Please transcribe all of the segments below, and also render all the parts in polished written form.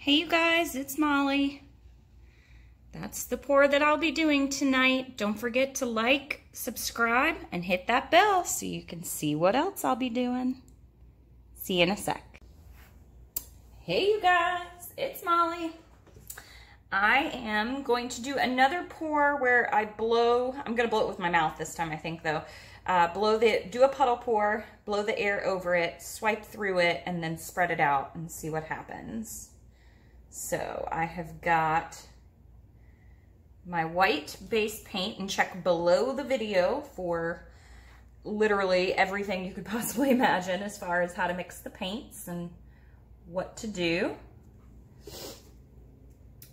Hey you guys, it's Molly. That's the pour that I'll be doing tonight. Don't forget to like, subscribe, and hit that bell so you can see what else I'll be doing. See you in a sec. Hey you guys, it's Molly. I am going to do another pour where I blow, I'm gonna blow it with my mouth this time I think though. Do a puddle pour, blow the air over it, swipe through it, and then spread it out and see what happens. So I have got my white base paint, and check below the video for literally everything you could possibly imagine as far as how to mix the paints and what to do.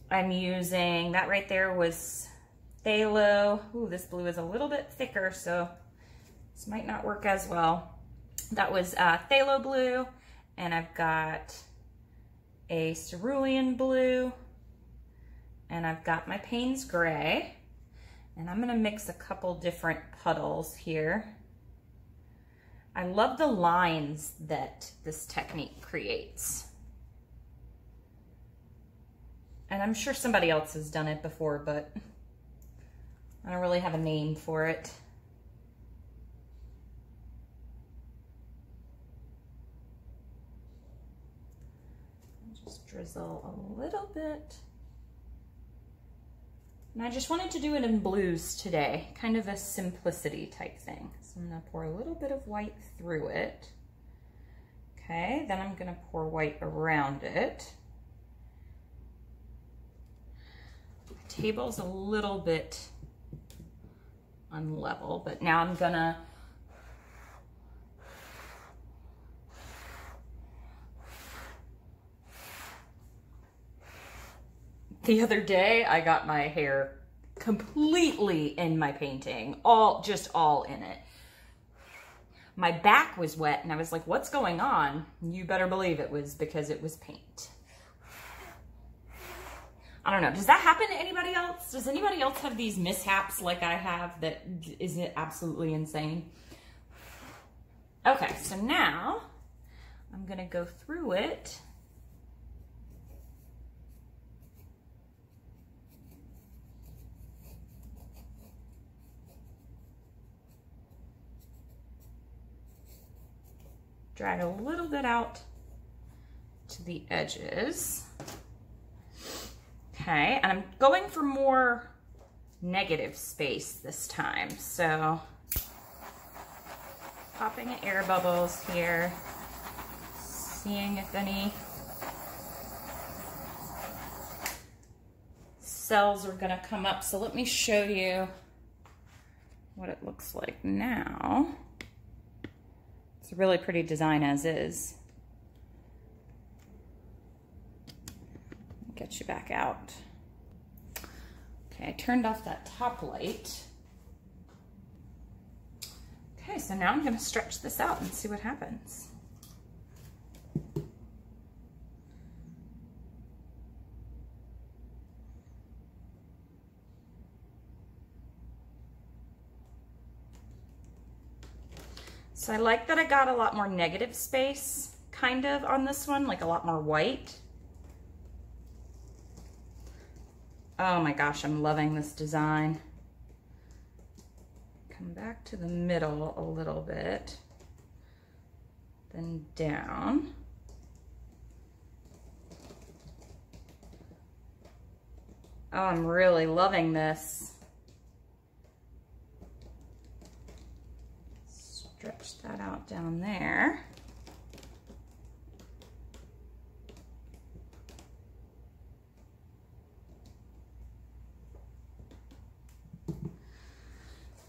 I'm using, that right there was phthalo. Ooh, this blue is a little bit thicker, so this might not work as well. That was phthalo blue, and I've got a cerulean blue, and I've got my Paynes gray, and I'm gonna mix a couple different puddles here. I love the lines that this technique creates. And I'm sure somebody else has done it before, but I don't really have a name for it. Just drizzle a little bit. And I just wanted to do it in blues today, kind of a simplicity type thing. So I'm gonna pour a little bit of white through it. Okay, then I'm gonna pour white around it. The table's a little bit unlevel, but now I'm gonna the other day, I got my hair completely in my painting, just all in it. My back was wet and I was like, what's going on? You better believe it was because it was paint. I don't know, does that happen to anybody else? Does anybody else have these mishaps like I have that is absolutely insane? Okay, so now I'm gonna go through it. Drag a little bit out to the edges. Okay, and I'm going for more negative space this time. So popping air bubbles here, seeing if any cells are gonna come up. So let me show you what it looks like now. It's a really pretty design as is. Get you back out. Okay, I turned off that top light. Okay, so now I'm gonna stretch this out and see what happens. So I like that I got a lot more negative space, kind of, on this one, like a lot more white. Oh my gosh, I'm loving this design. Come back to the middle a little bit, then down. Oh, I'm really loving this. Stretch that out down there.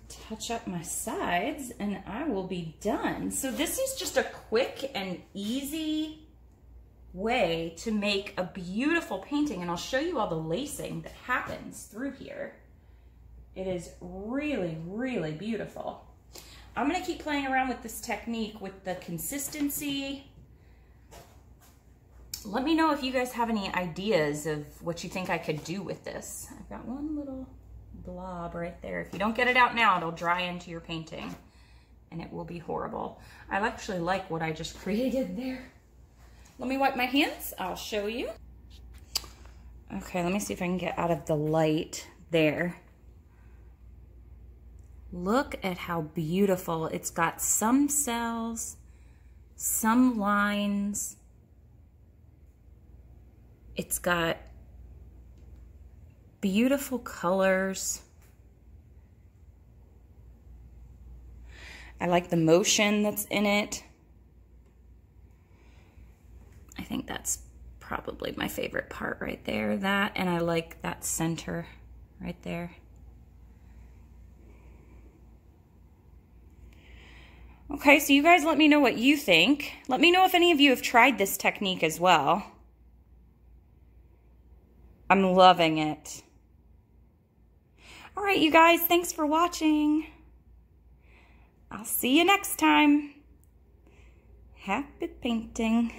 Touch up my sides and I will be done. So this is just a quick and easy way to make a beautiful painting, and I'll show you all the lacing that happens through here. It is really, really beautiful. I'm gonna keep playing around with this technique with the consistency. Let me know if you guys have any ideas of what you think I could do with this. I've got one little blob right there. If you don't get it out now, it'll dry into your painting and it will be horrible. I actually like what I just created there. Let me wipe my hands, I'll show you. Okay, let me see if I can get out of the light there. Look at how beautiful. It's got some cells, some lines. It's got beautiful colors. I like the motion that's in it. I think that's probably my favorite part right there, that, and I like that center right there. Okay, so you guys let me know what you think. Let me know if any of you have tried this technique as well. I'm loving it. All right, you guys, thanks for watching. I'll see you next time. Happy painting.